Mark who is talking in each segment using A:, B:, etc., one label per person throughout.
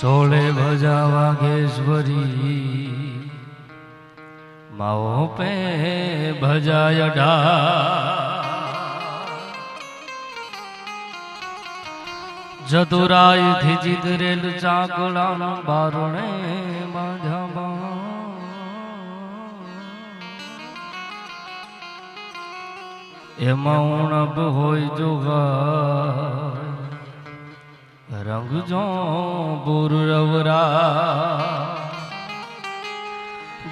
A: સોળે ભજા Vagheshwari Mao pay ભજાય જતુરાય થી જીતરેલ ચાકળાના બારણે બાંધા એમાં ઉણપ હોય જોગા રંગ જો બુરવરા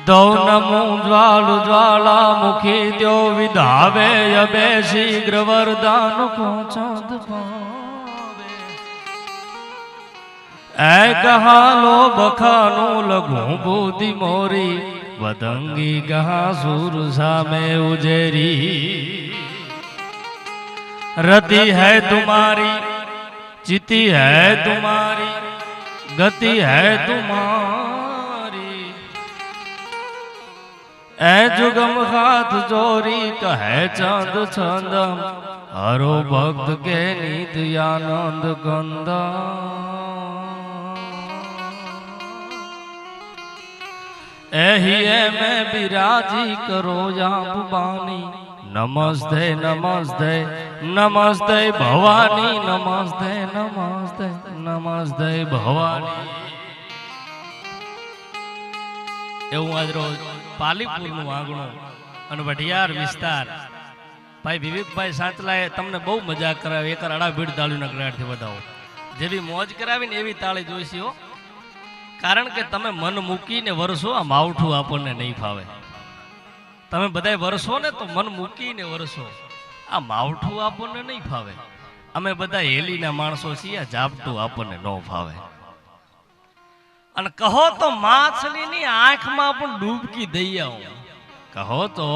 A: દૌનમુ જ્વાળ જ્વાળા મુખી દ્યો વિધાવે અબે શીઘ્ર વરદાન પહોંચાદ પાવે એ કહાલો બખાનું લઘુ બુદ્ધિ મોરી વદંગી ગહા સુર સામે ઉજેરી रति है तुम्हारी चिति है तुम्हारी गति है तुम्हारी ऐ जुगम हाथ जोरी कहे चांद छंदम हरो भक्त के नीत आनंद कंदा एही में विराजी करो आप बानी नमस्ते नमस्ते नमस्ते भवानी नमस्ते नमस्ते नमस्ते भवानी એવું આજ રોજ પાલીપુરનું આંગણું અને વઢિયાર વિસ્તાર ભાઈ વિવેકભાઈ સાંચલાએ તમને બહુ મજાક કરાવી એક અડાભીડ તાળીના ગરાડથી વધાવો જેવી મોજ કરાવીને એવી તાળી જોઈશી હો કારણ કે તમે મન મૂકીને વરસો આ માવઠું આપણને નહીં ફાવે તમે બધા વરસો ને તો મન મૂકીને વરસો આ માવઠું આપણને નહીં ફાવે અમે બધા હેલીના માણસો છીએ ઝાપટું આપણને ન ફાવે અને કહો તો માછલીની આંખમાં પણ ડૂબકી દઈ આવું કહો તો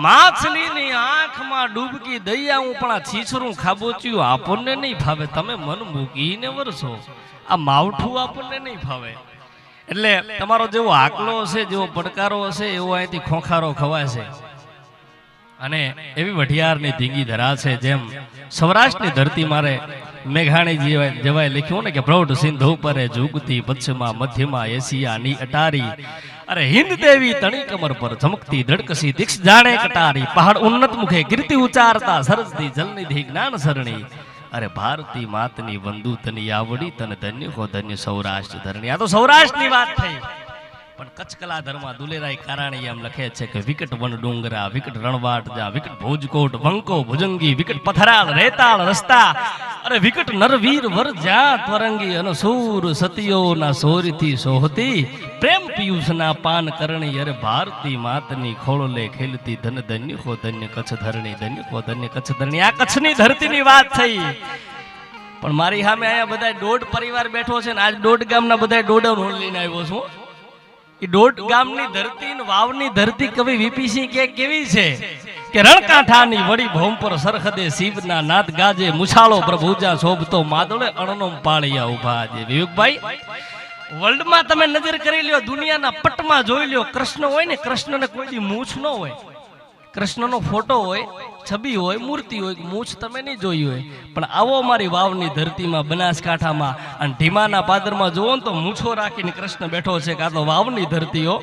A: માછલીની આંખમાં ડૂબકી દઈ આવું પણ આ છીછરું ખાબોચ્યું આપણને નહીં ફાવે તમે મન મૂકીને વરસો આ માવઠું આપણને નહીં ફાવે એટલે તમારો જેવો આકલો હશે જેવો પડકારો હશે એવો અહીંથી ખોખારો ખવાશે અને એવી વઢિયારની ધીંગી ધરા છે જેમ સૌરાષ્ટ્રની ધરતી મારે મેઘાણી જેવાય લખ્યું ને કે પ્રૌઢ સિંધુ પરે ઝુકતી પશ્ચિમા મધ્યમાં એશિયાની અટારી અરે હિન્દ દેવી તણી કમર પર ચમકતી ધડકસી દીક્ષ જાણે કટારી પહાડ ઉન્નત મુખે કીર્તિ ઉચારતા સરસતી જલનિધિ જ્ઞાન સરણી અરે ભારતી માતની વંદુતની આવડી તને ધન્ય કો ધન્ય સૌરાષ્ટ્ર ધરણી આ તો સૌરાષ્ટ્રની વાત થઈ પણ કચ્છ કલાધરમાં દુલેરાય કારાણી એમ લખે છે કે વિકટ વન ડુંગરા વિકટ રણવાટ જા વિકટ ભોજકોટ વંકો ભુજંગી વિકટ પથરાળ રેતાળ રસ્તા અરે વિકટ નરવીર વર જા ત્વરંગી અને સૂર સતીઓના સોરીથી સોહતી પ્રેમ પિયુષના પાન કરણી અરે ભારતી માતની ખોળલે ખેલતી ધન ધન્ય કો ધન્ય કચ્છ ધરણી ધન્ય કો ધન્ય કચ્છ ધરણી આ કચ્છની ધરતીની વાત થઈ પણ મારી સામે અહીંયા બધા દોઢ પરિવાર બેઠો છે ને આજ દોઢ ગામના બધા દોઢ લઈને આવ્યો છું એ દોઢ ગામની ધરતી ને વાવની ધરતી કવિ વીપીસિંહ કે કેવી છે કે રણકાંઠાની વડી ભૌમ પર સરહદે શિવના નાદ ગાજે મુછાળો પ્રભુજા શોભતો માદળે અણનોમ પાળિયા ઉભા છે વિવેકભાઈ વર્લ્ડમાં તમે નજર કરી લ્યો દુનિયાના પટમાં જોઈ લ્યો કૃષ્ણ હોય ને કૃષ્ણને કોઈ દી મૂછ ન હોય કૃષ્ણનો ફોટો હોય છબી હોય મૂર્તિ હોય મૂછ તમે નહીં જોઈ હોય પણ આવો મારી વાવની ધરતીમાં બનાસકાંઠામાં અને ઢીમાના પાદરમાં જુઓ ને તો મૂછો રાખીને કૃષ્ણ બેઠો છે કાં તો વાવની ધરતીઓ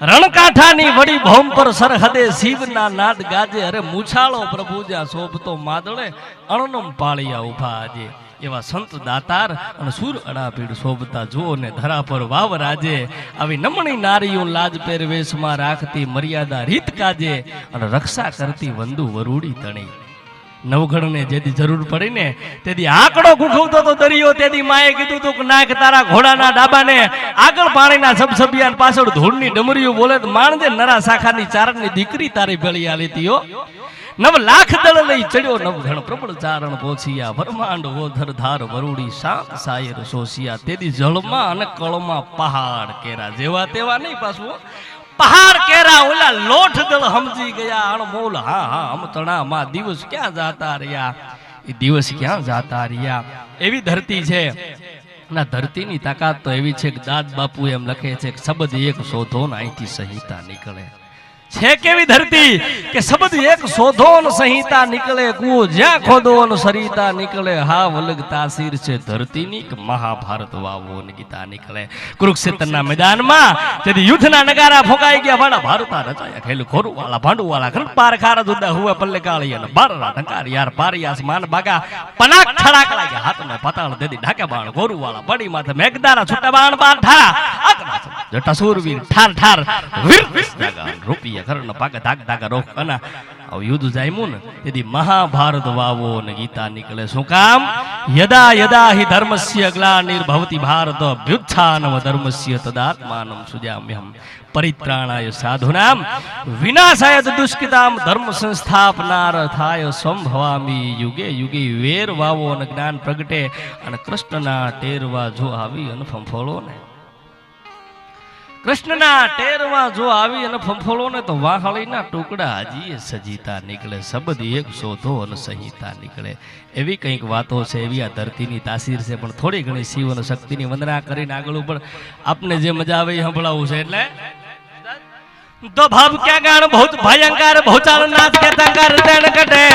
A: રણકાંઠાની વડી ભૌમ પર સરહદે શિવના નાદ ગાજે અરે મૂછાળો પ્રભુજા શોભતો માદળે અણનમ પાળિયા ઉભા આજે એવા સંત દાતાર અને સુર અડાપીડ શોભતા જુઓ ને ધરા પર વાવ રાજે આવી નમણી નારીઓ લાજ પહેરવેશમાં રાખતી મર્યાદા રીત કાજે અને રક્ષા કરતી વંદુ વરુડી તણી નવઘણને જેથી જરૂર પડી ને તેથી આંકડો ગુખવતો તો દરિયો તેથી માએ કીધું તું કે નાખ તારા ઘોડાના ડાબાને આગળ પાણીના સબસબિયાન પાછળ ધૂળની ડમરીઓ બોલે માણદે નરા શાખાની ચારણની દીકરી તારી ભેળી આલીતીઓ નવ લાખ દળ લઈ ચડ્યો નવઘણ પ્રબળ ચારણ પોછિયા બ્રહ્માંડ ઓધર ધાર વરુડી શાંત સાયર સોસિયા તેથી જળમાં અને કળમાં પહાડ કેરા જેવા તેવા નહીં પાછું પહાડ કેરા ઓલા લોઠ દળ સમજી ગયા અણમોલ હા હા અમતણા માં દિવસ ક્યાં જાતા રહ્યા એ દિવસ ક્યાં જાતા રહ્યા એવી ધરતી છે ના ધરતીની તાકાત તો એવી છે કે દાદ બાપુ એમ લખે છે કે શબ્દ એક શોધો ને અહીંથી સંહિતા નીકળે છે કેવી ધરતી કે શબ્દ એક શોધો ને સંહિતા નીકળે, કુઓ જ્યાં ખોદો ને સરિતા નીકળે. હા વલગ તાસીર છે ધરતીની કે મહાભારત વાવો ને ગીતા નીકળે. કુરુક્ષેત્રના મેદાનમાં જેથી યુદ્ધના નગારા ફોકાઈ ગયા, વાળા ભારતા રચાયા ખેલ ખોરું વાળા ભાંડુ વાળા ખંડ પાર ખારા જુદા હુએ પલ્લે કાળી અને બારરા ઢંકાર યાર પારી આસમાન બાગા પનાક છડાક લાગ્યા, હાથ ને પતાળ દેદી ઢાકા બાણ ખોરું વાળા બડી માથે મેઘદારા છૂટા બાણ બાર ઠારા આકના જટા સુરવીર ઠાર ઠાર વીર જાગા રૂપિયા ઘરના પાકા ધાક ધાકા રોક અને યુદ્ધ જામ્યું ને તેથી મહાભારત વાવો ને ગીતા નીકળે. શું કામ? યદા યદા હિ ધર્મસ્ય ગ્લાનિર્ભવતિ ભારત અભ્યુત્થાનમ ધર્મસ્ય તદાત્માનમ સુજામ્યહમ પરિત્રાણાય સાધુનામ વિનાશાય દુષ્કૃતામ ધર્મ સંસ્થાપનાર્થાય સંભવામી. યુગે યુગે વેર વાવો અને જ્ઞાન પ્રગટે અને કૃષ્ણના ટેરવા જો આવી અને ફંફોળો ને, કૃષ્ણના ટેરમાં જો આવી અને ફંફોળો ને તો વાહળીના ટુકડા હજી સજીતા નીકળે. શબ્દ એક શોધો અને સંહિતા નીકળે. એવી કંઈક વાતો છે, એવી આ ધરતીની તાસીર છે. પણ થોડી ઘણી શિવ અને શક્તિની વંદના કરીને આગળ ઉપર આપને જે મજા આવે એ સંભળાવવું છે. એટલે તો ભાવ ક્યાં ગાણ બહુત ભયંકર ભૌચાલ નાથ કે તંકર તેણ કટે.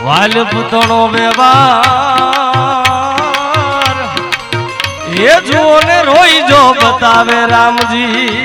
A: વાલ પુતળો વ્યવહાર એ જુઓ ને રોઈ જો બતાવે રામજી.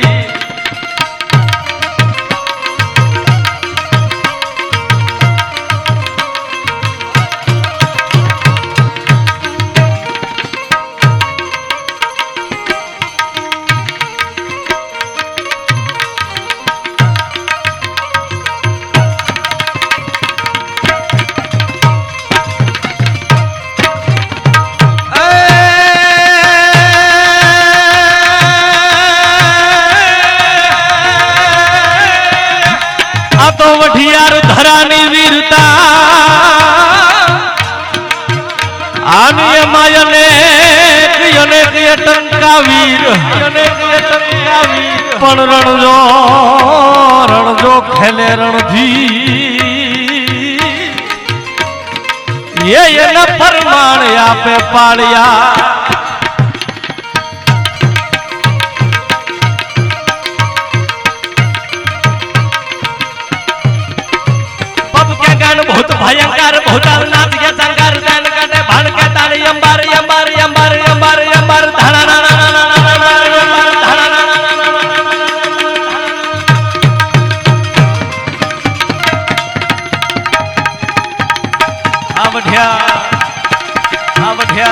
A: ધરાની વીરતા આની માયને અનેક ટંકા વીર પણ રણજો ખેલે રણધી એના પરમાણ આપે પાળ્યા. भयंकर भूताल नाथ के शंकर तन कटे भान के ताली अंबर अंबर अंबर अंबर अंबर धना ना ना ना ना धना ना आवढ़िया आवढ़िया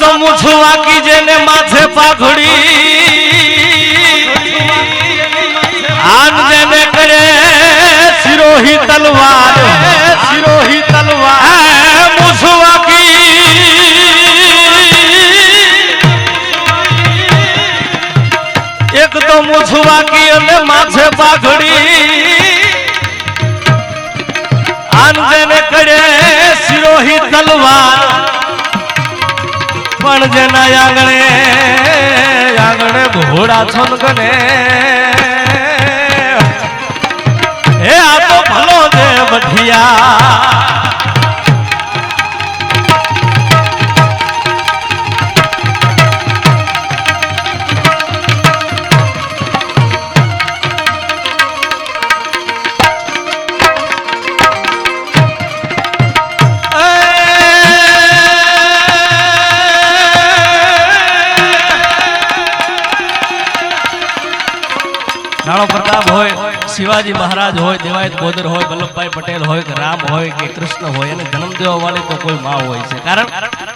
A: तो मुछुआ की जेने माथे पाघड़ी आन देने करे सिरोही तलवार मुछुआ की एक तो मुछुआ की अने माथे पाघड़ी आन देने करे सिरोही तलवार पण जेना आंगणे घोड़ा छनकने हे आ तो भलो दे बठिया રાણો પ્રતાપ હોય, શિવાજી મહારાજ હોય, દેવાયત બોદર હોય, વલ્લભભાઈ પટેલ હોય કે રામ હોય કે કૃષ્ણ હોય, એને જન્મ દેવા વાળી તો કોઈ માં હોય છે. કારણ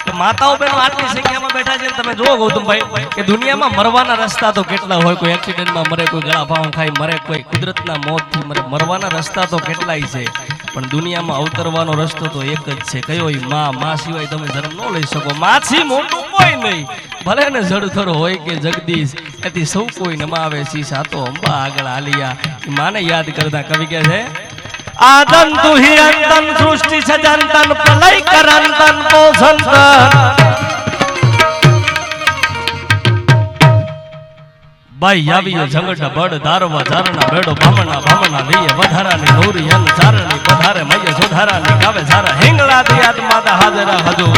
A: કે માતાઓ બહેનો આટલી સંખ્યામાં બેઠા છે. તમે જુઓ ગૌતમભાઈ કે દુનિયામાં મરવાના રસ્તા તો કેટલા હોય. કોઈ એક્સિડન્ટમાં મરે, કોઈ ગળા ભાવ ખાઈ મરે, કોઈ કુદરતના મોતથી મરે. મરવાના રસ્તા તો કેટલાય છે, પણ દુનિયામાં અવતરવાનો રસ્તો તો એક જ છે. કયો? માં સિવાય તમે જન્મ ન લઈ શકો. માથી મોટું કોઈ નહીં, ભલે ને જળથર હોય કે જગદીશ, એથી સૌ કોઈ નમાવે શીશ. આ તો અંબા આગળ આલિયા. માને યાદ કરતા કવિ કહે છે, આદન તુહી અંતન સૃષ્ટિ સજંતન પ્રલય કરંતન પોષંતન. ભાઈ આવ્યો ઝંગટ બળ ધારવા ધારણા બેડો ભામણા ભામણા લઈએ વધારાની નોરી અન ચારણી પધારે મય સુધારાની ગાવે સારા હિંગળા દી આત્માતા હાજરા હજુ.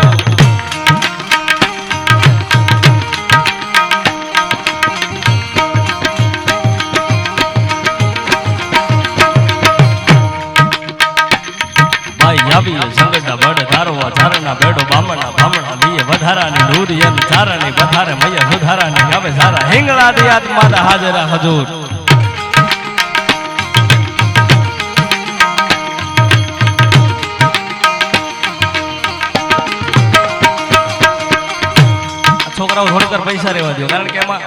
A: સંગઠા બળ ધારવા ધારણા બેડો બામણા ભામણા લીએ વધારાની નૂરી અન ચારણી પધારે મય સુધારાની ગાવે સારા હિંગળા દી આત્માતા હાજરા હજૂર. છોકરાઓ થોડીક પૈસા રહેવા દો, કારણ કે એમાં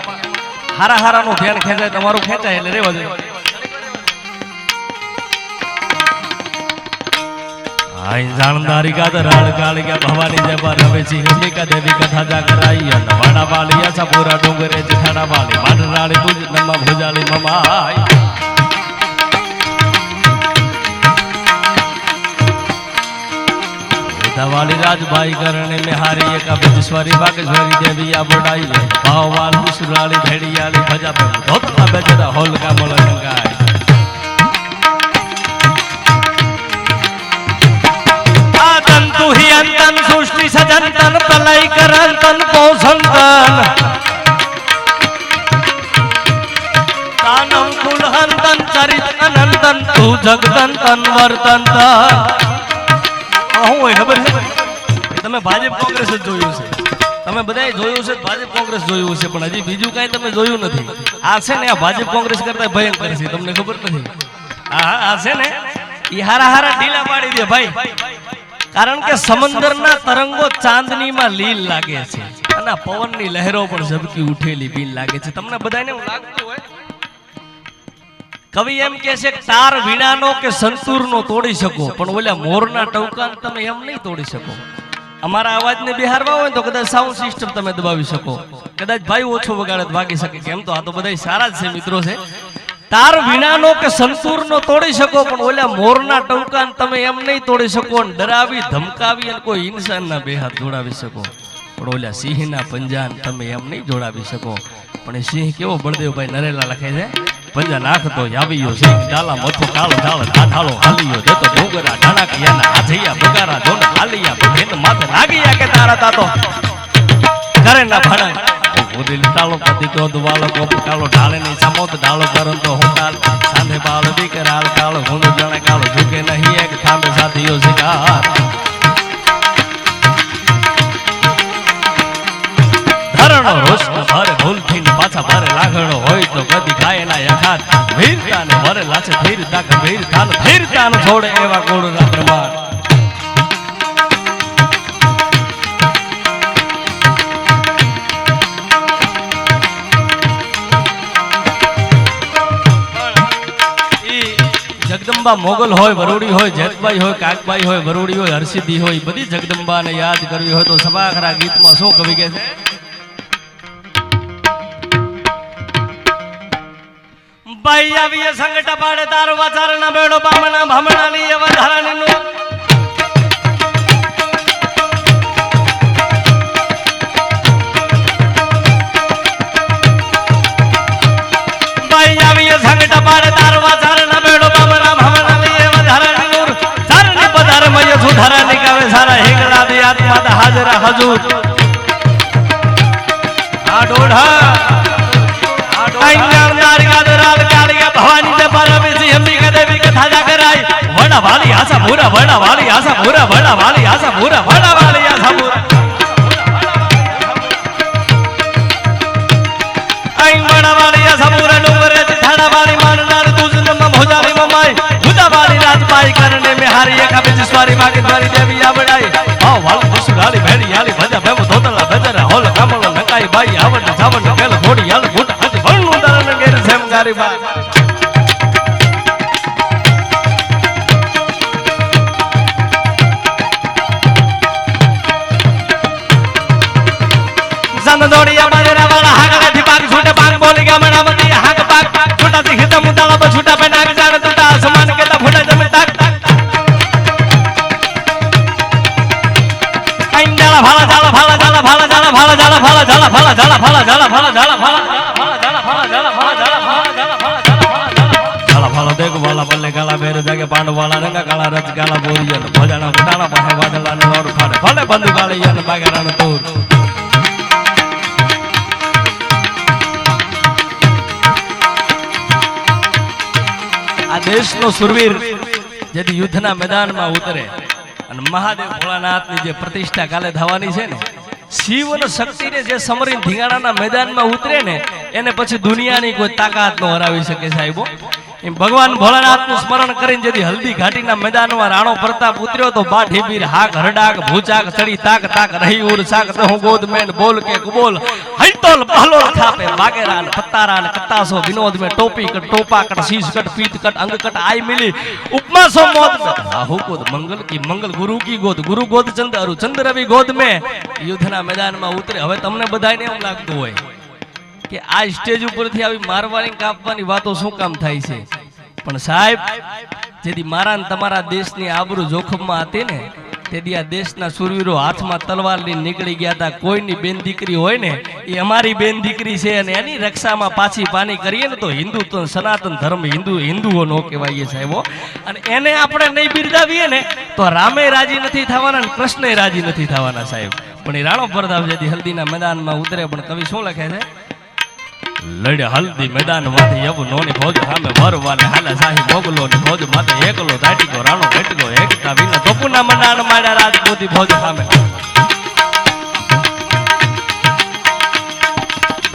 A: હારા હારાનું ધ્યાન ખેંચાય, તમારું ખેંચાય એટલે રહેવા દો. જાણદારી કાદર રાળ કાળિયા ભવાની જબા રવે છે અંબિકા દેવી કથા જાગરાઈ અન વાડા વાલિયા સપોરા ડુંગરે જઠાડા વાલી માડરાળી તુજ નમા ભુજાલી મમાય. વાલી રાજભાઈ કરણે મે હારી એકા બજસ્વરી બાગેશ્વરી દેવી આ બડાઈ ભાવવાલ સુરાળી ભેડિયાલી ભજા પે ધોતલા બેજરા હોલ કા મલન ગાય. અંતન સૃષ્ટિ સજંતન પ્રલય કરંતન પોષંતન તાનમ કુલહંતન ચરિત અનંતન તું જગદંતન વર્તંતન. હું ખબર છે તમે ભાજપ કોંગ્રેસ જ જોયું છે, તમે બધાએ જોયું છે, ભાજપ કોંગ્રેસ જોયું છે, પણ હજી બીજું કઈ તમે જોયું નથી. આ છે ને, આ ભાજપ કોંગ્રેસ કરતા ભયંકર છે, તમને ખબર નથી. આ છે ને, એ હારા હારા ઢીલા પાડી દે ભાઈ. કારણ કે સમંદરના તરંગો ચાંદનીમાં લીલ લાગે છે અને પવનની લહેરો પણ ઝબકી ઉઠેલી બીલ લાગે છે. તમને બધાને એવું લાગતું હોય, કવિ એમ કહે છે કે તાર વીણાનો કે સંતૂરનો તોડી શકો, પણ ઓલા મોરના ટવકાને તમે એમ નહીં તોડી શકો. અમારા અવાજને બિહારવા હોય તો કદાચ સાઉન્ડ સિસ્ટમ તમે દબાવી શકો, કદાચ ભાઈ ઓછો વગાડે વાગી શકે. કેમ તો આ તો બધા સારા જ છે મિત્રો છે. તાર વીણાનો કે સંતૂરનો તોડી શકો, પણ ઓલા મોરના ટંકાને તમે એમ નહીં તોડી શકો. ડરાવી ધમકાવી અને કોઈ ઇન્સાનના બે હાથ જોડાવી શકો, પણ ઓલા સિંહના પંજાન તમે એમ નહીં જોડાવી શકો. પણ એ સિંહ કેવો બળદેવભાઈ નરેલા લખે છે, પંજા નાખતો આવ્યો સિંહ ડાલા મથો કાળો ઢાળ ઢાઢાળો હાલિયો જતો ડુંગરા ઢાણાકિયાના હાથૈયા બગારા જોન હાલિયા બહેન માથે લાગીયા કે તારા તાતો કરે ના ભણા ઉદિલ તાળો પતિ ક્રોધ વાળો કોપ કાળો ઢાળે ની સમોત ઢાળો કરંતો હોટાલ સાંધે બાળ દીકરાળ કાળો ગુંદ જણે કાળો ઝુકે નહીં એક થાંભે સાથીઓ શિકાર. ધરણો રોષ ભરે ભૂલથી પાછા ભરે લાગણો હોય તો કદી ખાય ના યખાત વીરતા ને ભરે લાશે ધીરતા કે વીરતા ને છોડે એવા ગોળના પ્રમાણ. જગદંબા મોગલ હોય, વરોડી હોય, જેતભાઈ હોય, કાકભાઈ હોય, વરોડી હોય, હરસિદ્ધિ હોય, બધી જગદંબાને યાદ કરવી હોય તો સભાખરા ગીતમાં શું કવિ કહે છે, ભાઈ આવીએ સંગઠા પાડે તારો વાચારના બેડો બામણા ભામણા લીએ વધારાની નો ભાઈ આવીએ સંગઠા પાડે તારો વાચારના બેડો બામણા ભામણા લીએ વધારાની નૂર ચારણી પધારે મય સુધારાની ગાવે સારા હિંગળા દી આત્માતા હાજરા હજૂર. આ ડોઢા ભવાની ને પરમેશી અંબિકા દેવી કથા જાગરાઈ વડા વાલી આસા પૂરા વડા વાલી આસા પૂરા વડા વાલી આસા પૂરા વડા વાલી આસા પૂરા આઈ વડા વાલી આસા પૂરા ડુંગરે मेहड़ा वाली मानदार दूज नम भोजाली ममाई भुजा वाली रात पाई करने में हारी एक हमें जिसवारी मागे द्वारी देवी आ बढ़ाई आओ वाल सुराली भेड़ी याली भजा बेमो धोतला बेजरा होल कमल नकाई बाई आवड जावड केल घोड़ी याल घोट हज भणनु दरन गेर सेम गारी बा दोड़िया बाजरा वाला हागला दिपाक छोटे पाक बोली गा मना मती हाग पाक छोटा सी हित मुताला पर छोटा पे नाग जान टूटा आसमान के ता फुटा जमीन ताक इंडाला भाला जाला भाला जाला भाला जाला भाला जाला भाला जाला भाला जाला भाला जाला भाला जाला भाला जाला भाला जाला भाला जाला भाला जाला भाला जाला भाला देख वाला बल्ले गाला मेरे जाके पांड वाला रंगा काला रच गाला बोरियन भजाना फुटाना पाहे वादला ने और फाड़े भले बंदूक गाली यन बागरा न तोर आ देश नो सुरवीर यदि युद्धना मैदान में उतरे અને મહાદેવ ભોળાનાથની જે પ્રતિષ્ઠા કાલે થવાની છે ને શિવ અને શક્તિને જે સમરીને ધીંગાણાના મેદાનમાં ઉતરે ને એને પછી દુનિયાની કોઈ તાકાત ન હરાવી શકે સાહેબો એમ ભગવાન ભોળાનાથનું સ્મરણ કરીને જેથી હલ્દી ઘાટીના મેદાનમાં રાણો પ્રતાપ ઉતર્યો તો બા ઢીબીર હાક હરડાક ભૂચાક ચડી તાક તાક રહી ઉર સાક તો ગોદ મેન બોલ કે કુબોલ હૈતોલ બહલોલ ખાપે બાગેરાન પત્તારાન કત્તાસો વિનોદ મે ટોપી કટ ટોપા કટ શીશ કટ પીત કટ અંગ કટ આઈ મિલી ઉપમા સો મોદ રાહુ ગોદ મંગલ કી મંગલ ગુરુ કી ગુરુ ગોદ ચંદ્ર ચંદ્ર રવિ ગોદ મે યુદ્ધના મેદાનમાં ઉતરે હવે તમને બધાને એમ લાગતું હોય કે આ સ્ટેજ ઉપરથી આવી મારવાની કાપવાની વાતો શું કામ થાય છે પણ સાહેબ જેથી મારા ને તમારા દેશની આબરૂ જોખમમાં હતી ને તેથી આ દેશના સુરવીરો હાથમાં તલવાર લઈને નીકળી ગયા હતા કોઈની બેન દીકરી હોય ને એ અમારી બેન દીકરી છે અને એની રક્ષામાં પાછી પાની કરીએ ને તો હિન્દુત્વ સનાતન ધર્મ હિન્દુઓ નો કહેવાય સાહેબો અને એને આપણે નહીં બિરદાવીએ ને તો રામે રાજી નથી થવાના અને કૃષ્ણે રાજી નથી થવાના સાહેબ પણ એ રાણો પ્રતાપ જેથી હલ્દીના મેદાનમાં ઉતરે પણ કવિ શું લખે છે લડે હલ્દી મેદાન માંથી યવનોની ફોજ સામે વરવાને હાલા શાહી મોગલોની ફોજ માથે એકલો દાટીકો રાણો ઘટકો એકતા વિના તોપુના મનાન માડા રાજપૂતી ફોજ સામે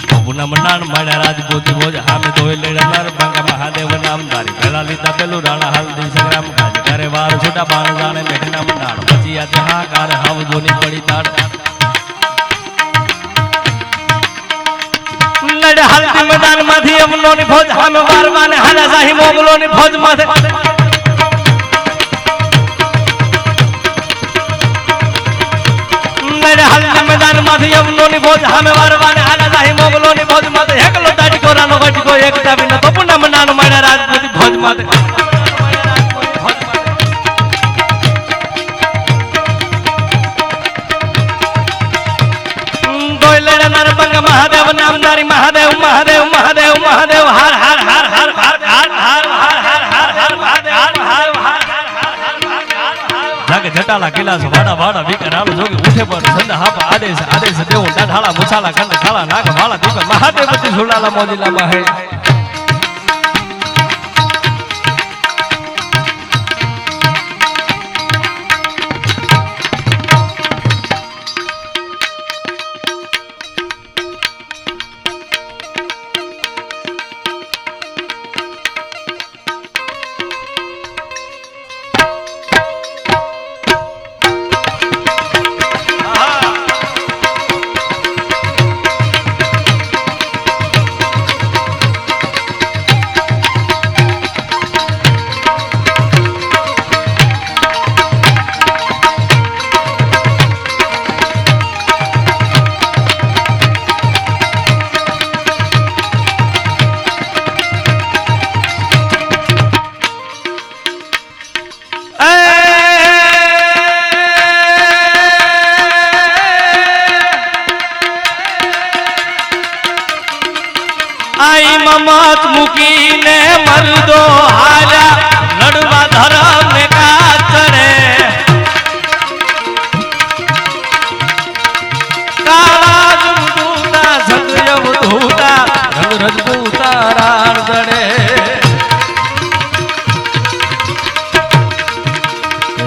A: તોપુના મનાન માડા રાજપૂતી ફોજ સામે તોય લડે નર બાંગા મહાદેવ નામદારી પેલા લીધા પેલું રાણા હલ્દી સંગ્રામ કાજ કરે વાર છોટા બાણ જાણે મેઘના મનાન પછી આ હાકાર હાવજોની પડી તાડ હલ્દી મેદાન માંથી યવનોની ફોજ સામે વારવાને હાલા શાહી મોગલોની ફોજ માથે હલ્દી મેદાન માંથી યવનોની ફોજ સામે વારવાને હાલા શાહી મોગલોની ફોજ માથે એકલો દાટીકો રાનો ઘટકો એકતા વિના તપુના મનાનો માડા રાજપૂતી ફોજ માથે મહાદેવ નામદારી મહાદેવ મહાદેવ મહાદેવ મહાદેવ હર હર હર હર હર હર હર હર હર હર જાગે જટાલા કિલાસ વાડા વાડા વિકર આલો જોગી ઉઠે પર સંદા હાપા આદેશ આદેશ દેવો ડાઢાળા મુછાલા કંડ ખાલા નાગ વાલા દીપ મહાદેવ બધી સુલાલા મોજીલામાં હે आई ममत मुकीने मर्दो हारा लड़वा धर्म में का करे काला जुदूता सत्यव धूता रंग रजपूता राण दड़े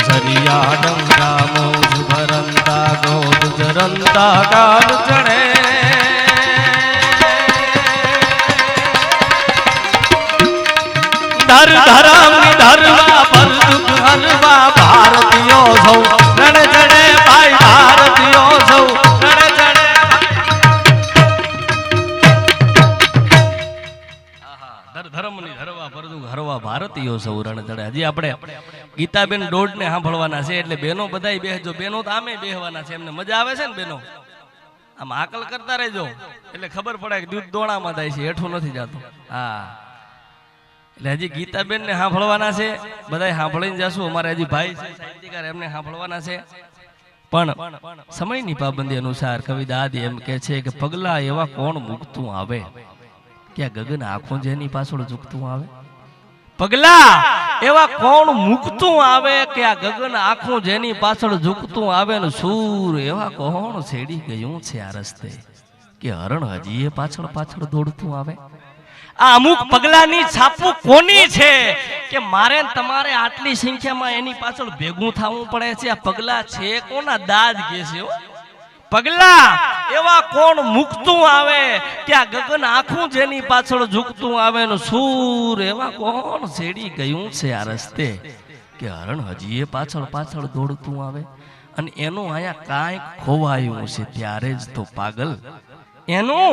A: सरिया डंगा मोज भरंता गोद जरंता काल चढ़े સૌ રણ ચડે ભાઈ ભારતીયો સૌ રણ ચડે ધર્મની ધરવા પરદુ હરવા ભારતીયો સૌ રણ ચડે. હજી આપણે ગીતાબેન દોઢ ને સાંભળવાના છે એટલે બેનો બધાય બેસજો. બેનો તો આમે બેહવાના છે, એમને મજા આવે છે ને બેનો, આમ આકલ કરતા રહેજો એટલે ખબર પડે કે દૂધ દોણામાં થાય છે, હેઠું નથી જતું. હા એટલે હજી ગીતાબેન ને સાંભળવાના છે, બધા સાંભળીને જશું. અમારે હજી ભાઈ છે સાહિત્યકાર, એમને સાંભળવાના છે. પણ સમયની પાબંદી અનુસાર કવિ દાદી એમ કે છે કે પગલા એવા કોણ મૂકતું આવે કે ગગન આંખો જેની પાછળ ઝૂકતું આવે. પગલા એવા કોણ મૂકતું આવે કે આ ગગન આંખો જેની પાછળ ઝૂકતું આવે ને સૂર એવા કોણ છેડી ગયું છે આ રસ્તે કે હરણ હજી એ પાછળ પાછળ દોડતું આવે. આ અમુક પગલાની છાપું કોની છે કે મારે તમારે આટલી સંખ્યામાં એની પાછળ ભેગું થવું પડે છે. આ પગલા છે કોના? દાદ કે છે. પગલા એવા કોણ મૂકતું આવે કે આ ગગન આખું જેની પાછળ ઝૂકતું આવે ને સૂર એવા કોણ છેડી ગયું છે આ રસ્તે કે હરણ હજી એ પાછળ પાછળ દોડતું આવે. અને એનું અહીંયા કાંઈક ખોવાયું છે ત્યારે જ તો પાગલ, એનું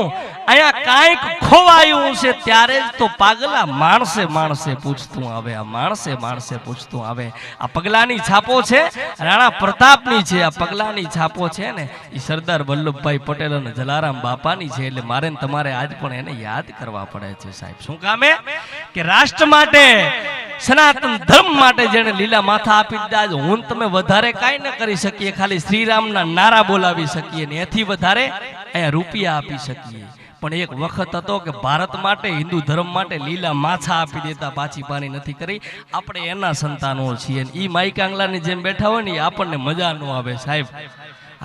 A: અહીંયા કાંઈક ખોવાયું છે ત્યારે જ તો પાગલા માણસે માણસે પૂછતું આવે. આ માણસે માણસે પૂછતું આવે. આ પગલાની છાપો છે રાણા પ્રતાપની છે. આ પગલાની છાપો છે ને એ સરદાર વલ્લભભાઈ પટેલ અને જલારામ બાપાની છે. એટલે મારે ને તમારે આજ પણ એને યાદ કરવા પડે છે સાહેબ. શું કામે? કે રાષ્ટ્ર માટે, સનાતન ધર્મ માટે જેને લીલા માથા આપી દીધા. હું તમે વધારે કાંઈ ન કરી શકીએ, ખાલી શ્રીરામના નારા બોલાવી શકીએ ને એથી વધારે અહીંયા રૂપિયા આપી શકીએ. પણ એક વખત હતો કે ભારત માટે, હિન્દુ ધર્મ માટે લીલા માછા આપી દેતા, પાછી પાની નથી કરી. આપણે એના સંતાનો છીએ. ઈ માઈ કાંગલાની જેમ બેઠા હોય ને આપણને મજા ન આવે સાહેબ.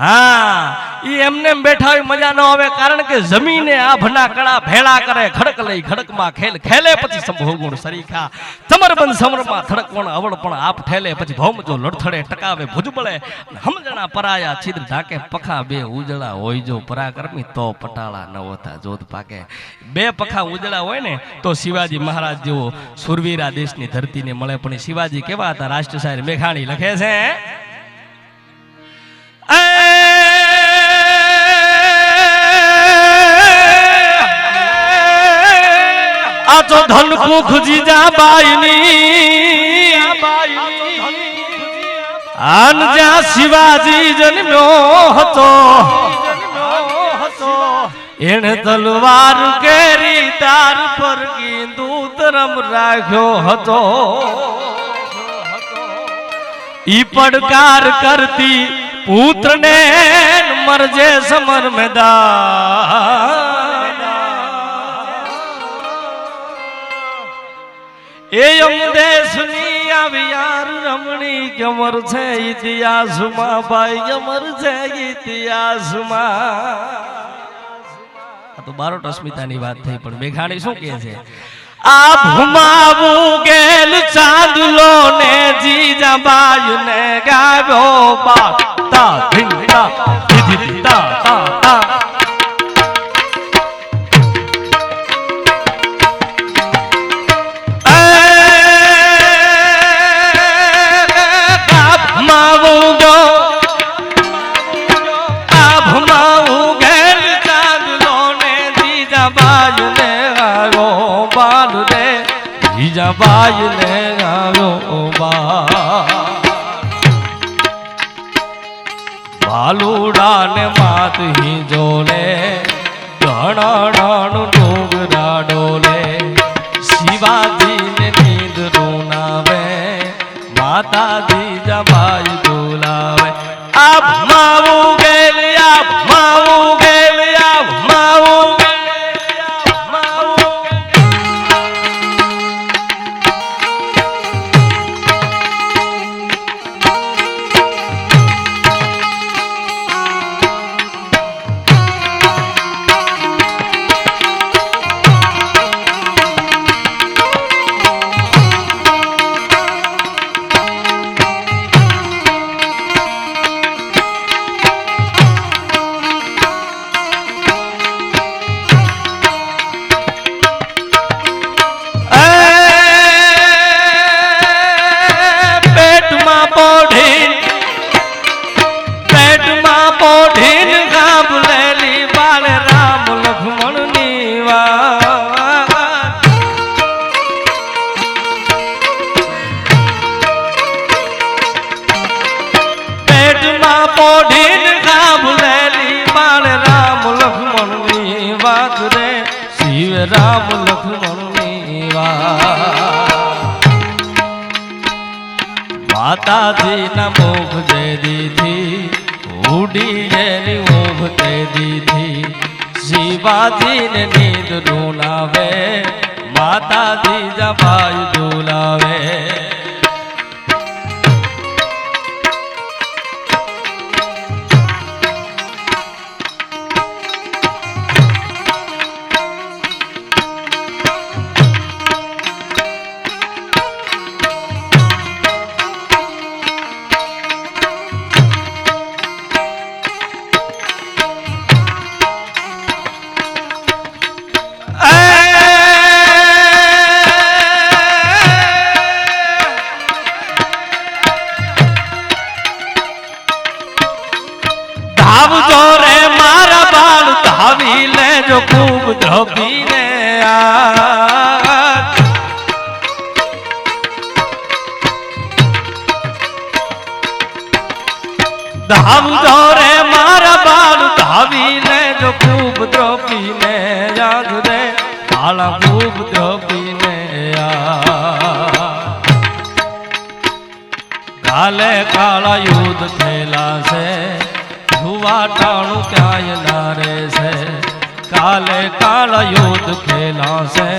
A: હા ઈ એમને બેઠા હોય મજા ન આવે, કારણ કે જમીને આભના કળા ભેળા કરે. ખડક લઈ ખડકમાં ખેલ ખેલે પછી સંભોગુણ સરીખા સમરબંધ સમરમાં થડકવણ અવળ પણ આપ ઠેલે પછી ભૌમ જો લડથડે ટકાવે ભુજબળે હમજણા પરાયા છિદ્ર ઢાકે પખા બે ઉજળા હોય જો પરાક્રમી તો પટાળા ન હોતા જોધ પાકે. બે પખા ઉજળા હોય ને તો શિવાજી મહારાજ જેવો સુરવીરા દેશની ધરતીને મળે. પણ શિવાજી કેવા હતા? રાષ્ટ્ર શાયર મેઘાણી લખે છે આ તો ધનકુ ખુજી જા બાઈની આન જ્યાં શિવાજી જન્મ્યો હતો એને તલવાર કેરી તાર પર કીધું ધર્મ રાખ્યો હતો. ઈ પડકાર કરતી પુત્ર ને મરજે સમર મેદાન એ યમ દેશની આવ્યાર રમણી કમર છે ઇતિહાસમાં ભાઈ કમર છે ઇતિહાસમાં. આ તો બારોટ અસ્મિતાની વાત થઈ, પણ મેઘાણી શું કહે છે? આ ભુમાવું ગેલ ચાંદલો ને જીજા બાયુ ને ગાવ્યો બા તા ધીંગા ધીધી તા તા તા બાઈ ને આવ્યો બાલુડા ને માત હી જોલે ઘણા ડોગરા ડોલે શિવાજી ને નીંદ રૂનાવે માતા દીજા બાઈ બોલાવે. આ માવું ગેલ આ માવું ગેલ આ માવું રામ લક્ષ્મણની વાત માતાજી ના મોખ દે દીધી ઉડી એની ઊંઘ દે દીધી શિવાજી ને નીંદ ડોલાવે માતાજી જબાઈ ડોલાવે ધાવજો રે મારા બાળ ધાવી લેજો ખૂબ ધબીને ધાવજો રે મારા બાળ ધાવી લેજો ખૂબ દ્રપીને યાદ રે બાળા ખૂબ દ્રપીને કાલે કાળા યુદ્ધ થયેલા છે જુવાટાણું ક્યાંય ના રહેશે કાલે કાળા યુદ્ધ ખેલાશે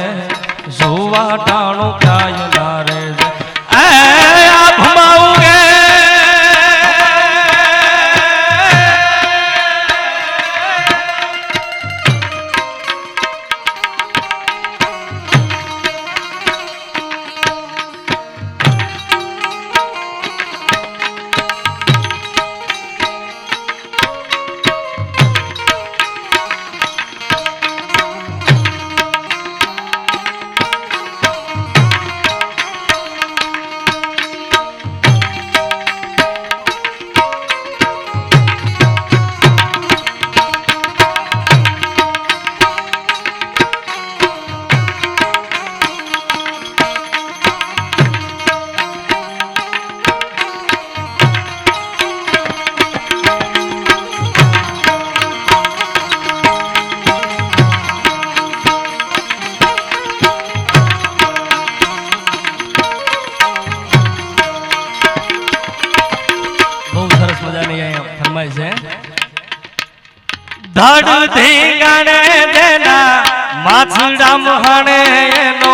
A: જુવાટાણું ક્યાંય ના રહેશે આ ભમાવું ગે ધડ ધીંગાણે દેના માછડા મહાણે એનો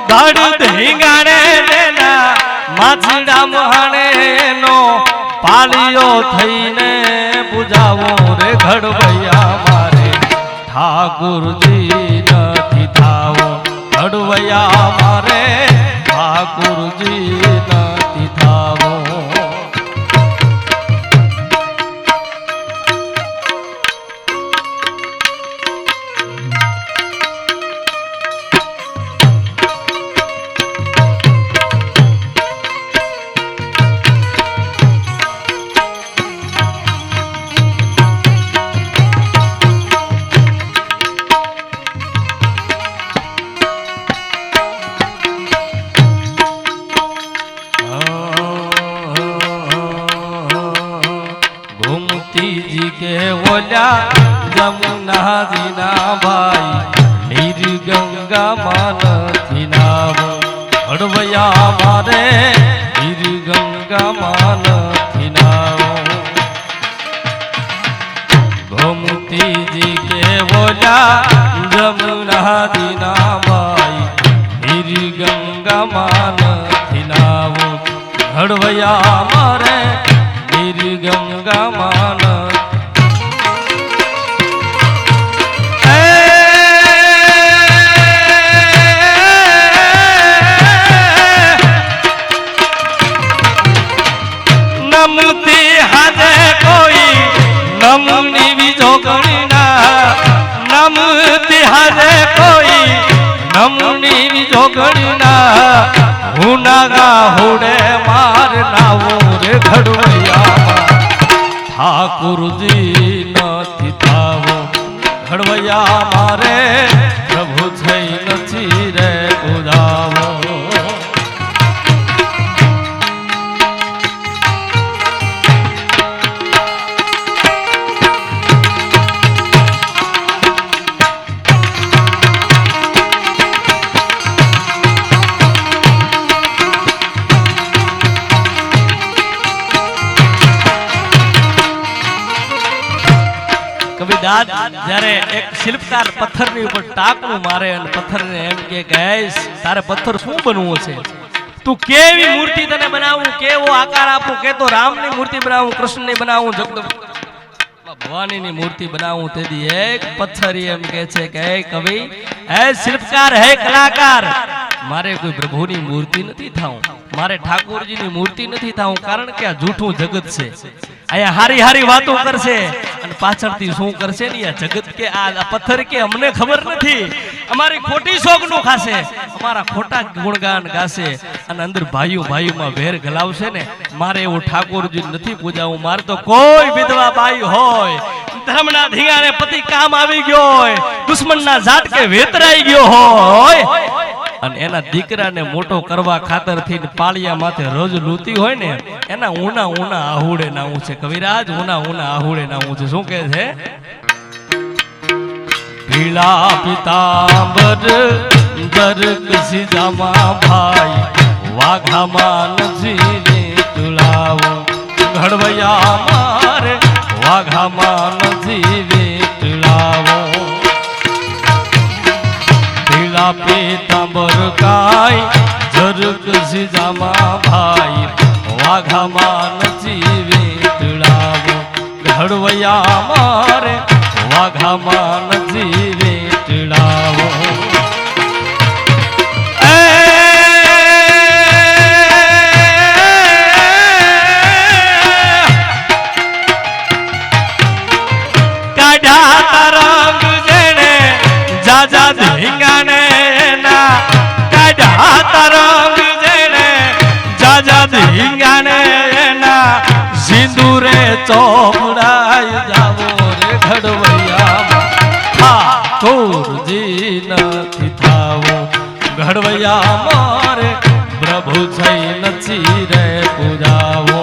A: ધડ ધીંગાણે દેના માછડા મહાણે એનો પાલિયો થઈને પૂજાવો રે ઘડવૈયા મારે ઠાકુરજી નથી થાવો ઘડવૈયા મારે ઠાકુરજી નથી થાવો जमुना जीना भाई नीर गंगा मानथी नाव हड़वैया मारे नीर गंगा मानथी नाव गोमती जी के बोला जमुना जीना भाई नीर गंगा मानथी नाव हड़वैया मारे नीर गंगा मान नमनी बीजो गणना नम तिहारे कोई नमनी बीजो गणना हुनागा हुड़े मार नावो रे घड़वैया ठाकुर जी नथी थावो घड़वैया मारे प्रभु छई नथी रे बुझावो કવિરાજ જ્યારે એક શિલ્પકાર પથ્થરની ઉપર ટાંકણું મારે અને પથ્થરને એમ કે ગઈશ તારે પથ્થર શું બનવું છે, તું કેવી મૂર્તિ તને બનાવું, કેવો આકાર આપું, કે તો રામની મૂર્તિ બનાવું, કૃષ્ણની બનાવું, જગદંબા ભવાનીની મૂર્તિ બનાવું, તેથી એક પથ્થર એમ કે છે કે હે કવિ, હે શિલ્પકાર, હે કલાકાર, મારે કોઈ પ્રભુની મૂર્તિ નથી થાવું, મારે ઠાકોરજીની મૂર્તિ નથી થાવું, કારણ કે આ જૂઠું જગત છે, અહીંયા હારી હારી વાતો કરશે અને પાછળથી શું કરશે ને આ જગત કે આ પથ્થર કે અમને ખબર નથી, અમારી ખોટી શોખનું ખાશે, અમારા ખોટા ગુણગાન ગાશે અને અંદર ભાઈઓ ભાઈઓમાં વેર ગલાવશે ને, મારે એવું ઠાકોરજી નથી પૂજાવું, મારે તો કોઈ વિધવા બાઈ હોય, ધર્મના ધીંગાને પતિ કામ આવી ગયો હોય, દુશ્મનના ઝાટકે વેતરાઈ ગયો હોય અને એના દીકરાને મોટો કરવા ખાતર થી પાળિયા માથે રોજ લૂતી હોય ને, એના ઊના ઊના આહુડે નાવું છે કવિરાજ, ઊના ઊના આહુડે નાવું છે. શું કહે છે? પીળા પિતાંબર દરક સીધામાં ભાઈ વાઘામાં નથી તુલાવો, ઘડવૈયા મારે વાઘામાં નથી વેટલાવો, પીળા પિતાંબર કાય જરક સીધામાં ભાઈ વાઘામાં નથી વેટલાવો, ઘડવૈયા મારે વાઘામાં નથી વેટલાવો. કાઢા તરંગ જેણે જાજા ધીંગાને ના, કાઢા તરંગ જેણે જાજા ધીંગાને ના, સિંદૂરે ચોપડાઈ જાવો રે ઘડવૈયામાં, ઠાકોરજી નથી થાવો, ઘડવૈયા મારે પ્રભુ થઈ નથી રે પૂજાવો.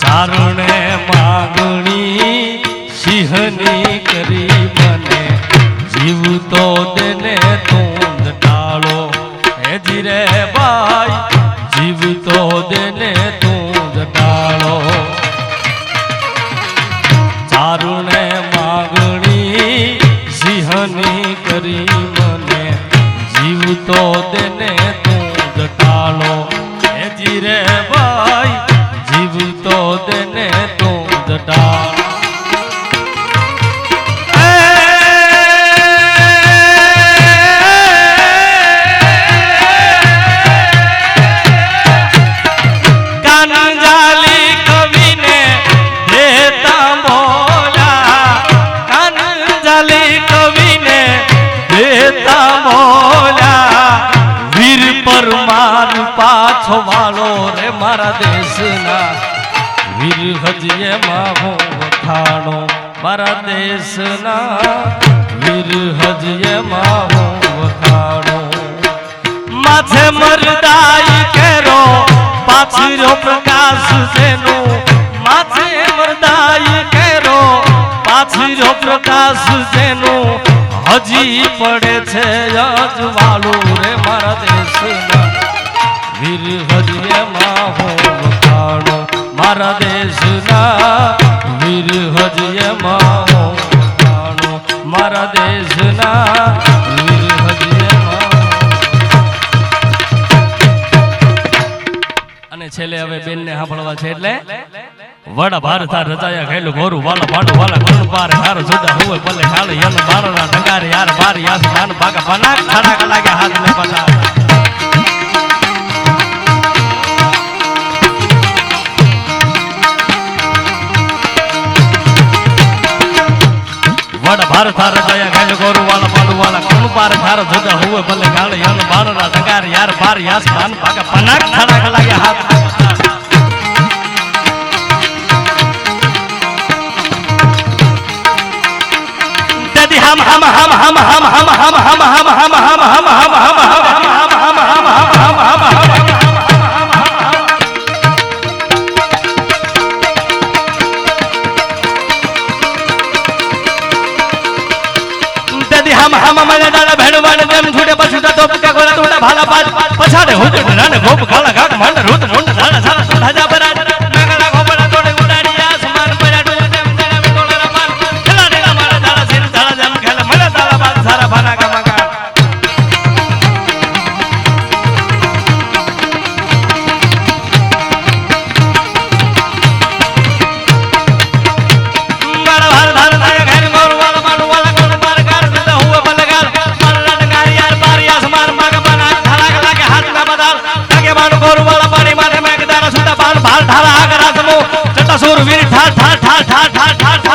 A: ચારણે માગણી સિંહની કરી મને, જીવ તો દેને તું ટાળો, હે જીરે ભાઈ જીવ તો દેને તું ટાળો. ચારણે માગણી સિંહની કરી મને, જીવ તો દેને તું ટાળો, હે જીરે ભાઈ જીવ તો દેને તું ટાળો. કાનજાલી કવિને દેતા મોલા, કાનજાલી કવિને દેતા મોલા, વીર પરમાર પાછો વાળો રે મારા દેશના, વીર હજીએ માં હું વખાણો મારા દેશના, વીર હજીએ માં હું વખાણો. માથે મરદાઈ કેરો પાછરો પ્રકાશ જેનું, માથે મરદાઈ કેરો પાછરો પ્રકાશ જેનું, હજી પડે છે અજવાળું રે મારા દેશના, વીર હજીએ માં હું વખાણો મારા દેશના, વીર હજીએ માં હું વખાણો મારા દેશના, વીર હજીએ માં. અને છેલ્લે હવે બેનને સાંભળવા છે એટલે વડા ભારત રચાયા ખેલું ગોરું વાલા ભાડું વાલા ગુણ પાર હારો સુધા હોય ભલે ખાલે યન મારના ડંગારે યાર બાર યાસ માન ભાગા બના ખડા લાગે હાથ ને પતા વડા ભારત રચાયા ખેલું ગોરું વાલા ભાડું વાલા ગુણ પાર હારો સુધા હોય ભલે ખાલે યન મારના ડંગારે યાર બાર યાસ માન ભાગા બના ખડા લાગે હાથ हम हम हम हम हम हम हम हम हम हम हम हम हम हम મને દાડા ભેડવાને તેમ છૂટે પછુટા તો પકા ગોળા તોડા ભાલા પાછ પછાડે હુજ નાને ગોપ ખાલા ગાક માંડ રૂત રૂંડ ધાડા સારા સુધાજા બરા મેગડા ગોપડા તોડે ઉડાડી આસમાન પર ડોલે તેમ તેમ તોડરા પાન ખેલા દેલા મારા ધાડા સિર ધાડા જમ ખેલા મને દાડા બાદ સારા ભાના ગમગા वीर ठाठ ठाठ ठाठ ठाठ ठाठ ठाठ